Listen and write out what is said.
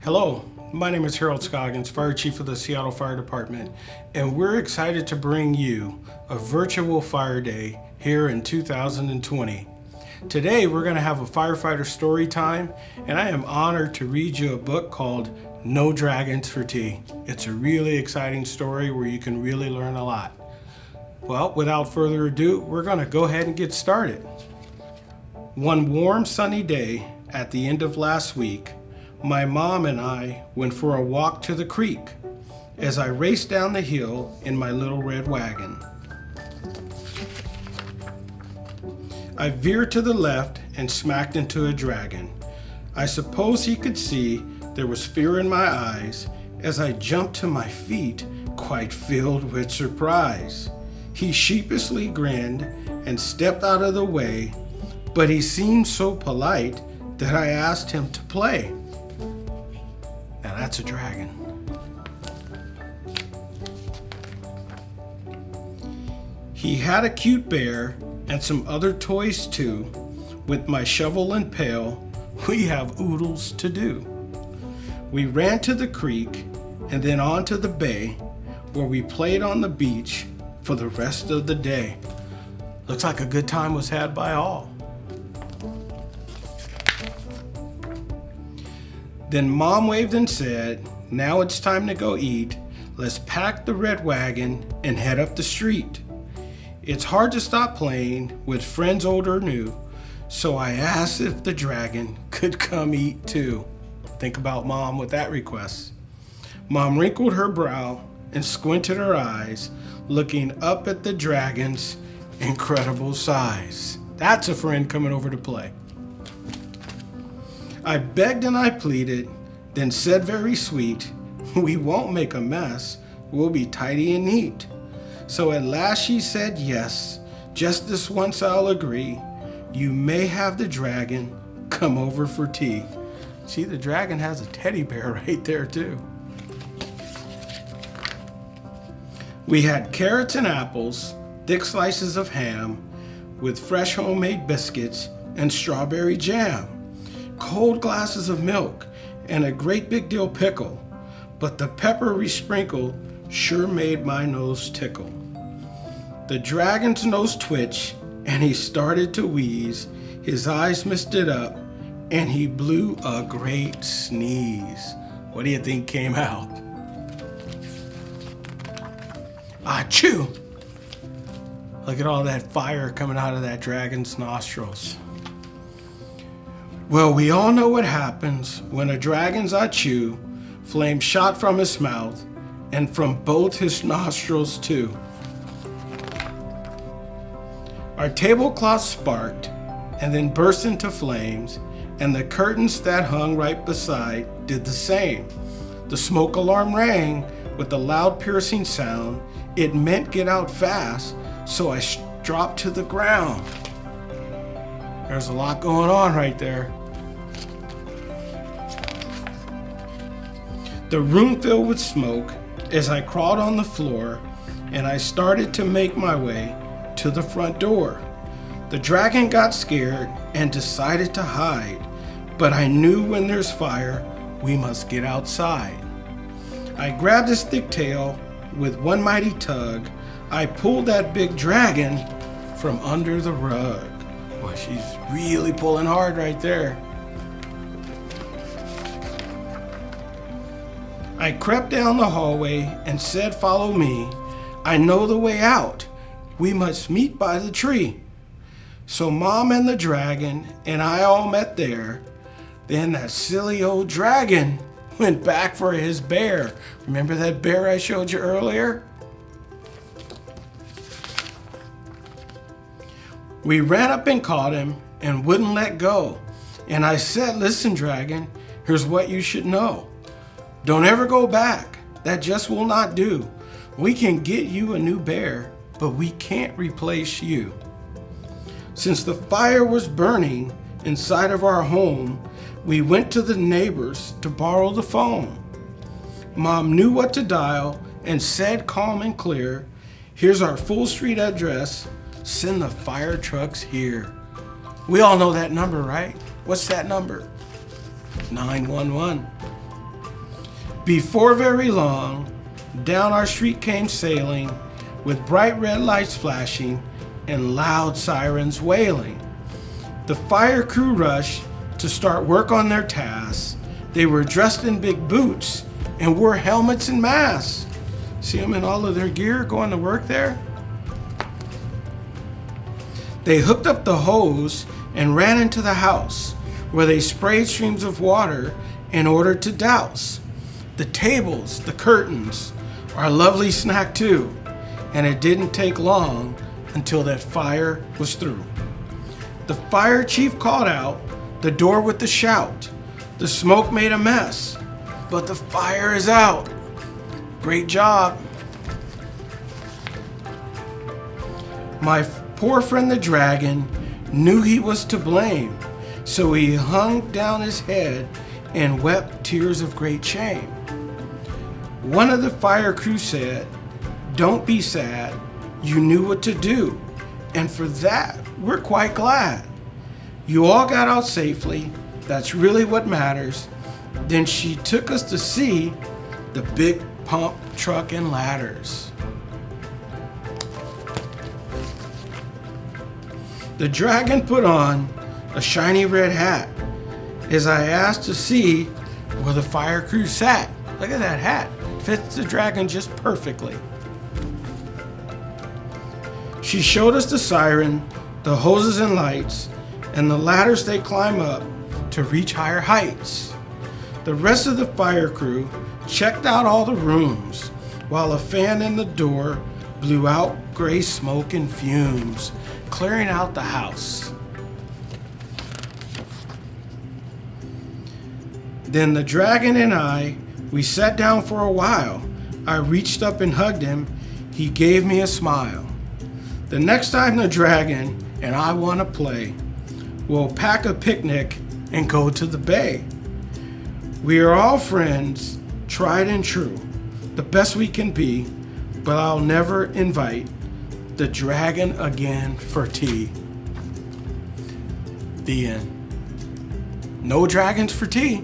Hello, my name is Harold Scoggins, Fire Chief of the Seattle Fire Department, and we're excited to bring you a virtual fire day here in 2020. Today we're going to have a Firefighter Story Time, and I am honored to read you a book called No Dragons for Tea. It's a really exciting story where you can really learn a lot. Well, without further ado, we're going to go ahead and get started. One warm sunny day at the end of last week, my mom and I went for a walk to the creek as I raced down the hill in my little red wagon. I veered to the left and smacked into a dragon. I suppose he could see there was fear in my eyes as I jumped to my feet, quite filled with surprise. He sheepishly grinned and stepped out of the way, but he seemed so polite that I asked him to play. Now that's a dragon. He had a cute bear and some other toys too. With my shovel and pail, we have oodles to do. We ran to the creek and then on to the bay, where we played on the beach for the rest of the day. Looks like a good time was had by all. Then Mom waved and said, "Now it's time to go eat. Let's pack the red wagon and head up the street." It's hard to stop playing with friends old or new, so I asked if the dragon could come eat too. Think about Mom with that request. Mom wrinkled her brow and squinted her eyes, looking up at the dragon's incredible size. That's a friend coming over to play. I begged and I pleaded, then said very sweet, "We won't make a mess, we'll be tidy and neat." So at last she said yes, "Just this once I'll agree. You may have the dragon come over for tea." See, the dragon has a teddy bear right there too. We had carrots and apples, thick slices of ham, with fresh homemade biscuits and strawberry jam, cold glasses of milk, and a great big deal pickle, but the pepper we sprinkled sure made my nose tickle. The dragon's nose twitched, and he started to wheeze, his eyes misted up, and he blew a great sneeze. What do you think came out? Achoo! Look at all that fire coming out of that dragon's nostrils. Well, we all know what happens when a dragon's achoo, flame shot from his mouth and from both his nostrils too. Our tablecloth sparked and then burst into flames, and the curtains that hung right beside did the same. The smoke alarm rang with a loud piercing sound. It meant get out fast, so I dropped to the ground. There's a lot going on right there. The room filled with smoke as I crawled on the floor, and I started to make my way to the front door. The dragon got scared and decided to hide, but I knew when there's fire, we must get outside. I grabbed his thick tail with one mighty tug. I pulled that big dragon from under the rug. Boy, she's really pulling hard right there. I crept down the hallway and said, "Follow me. I know the way out. We must meet by the tree." So Mom and the dragon and I all met there. Then that silly old dragon went back for his bear. Remember that bear I showed you earlier? We ran up and caught him and wouldn't let go. And I said, "Listen, dragon, here's what you should know. Don't ever go back. That just will not do. We can get you a new bear, but we can't replace you." Since the fire was burning inside of our home, we went to the neighbors to borrow the phone. Mom knew what to dial and said calm and clear, "Here's our full street address. Send the fire trucks here." We all know that number, right? What's that number? 911. Before very long, down our street came sailing, with bright red lights flashing and loud sirens wailing. The fire crew rushed to start work on their tasks. They were dressed in big boots and wore helmets and masks. See them in all of their gear going to work there? They hooked up the hose and ran into the house, where they sprayed streams of water in order to douse the tables, the curtains, our lovely snack too. And it didn't take long until that fire was through. The fire chief called out the door with the shout. The smoke made a mess, but the fire is out. Great job. My poor friend the dragon knew he was to blame, so he hung down his head and wept tears of great shame. One of the fire crew said, "Don't be sad, you knew what to do, and for that we're quite glad. You all got out safely, that's really what matters." Then she took us to see the big pump truck and ladders. The dragon put on a shiny red hat as I asked to see where the fire crew sat. Look at that hat, fits the dragon just perfectly. She showed us the siren, the hoses and lights, and the ladders they climb up to reach higher heights. The rest of the fire crew checked out all the rooms, while a fan in the door blew out gray smoke and fumes, clearing out the house. Then the dragon and we sat down for a while. I reached up and hugged him. He gave me a smile. The next time the dragon and I want to play, we'll pack a picnic and go to the bay. We are all friends, tried and true, the best we can be, but I'll never invite the dragon again for tea. The end. No dragons for tea.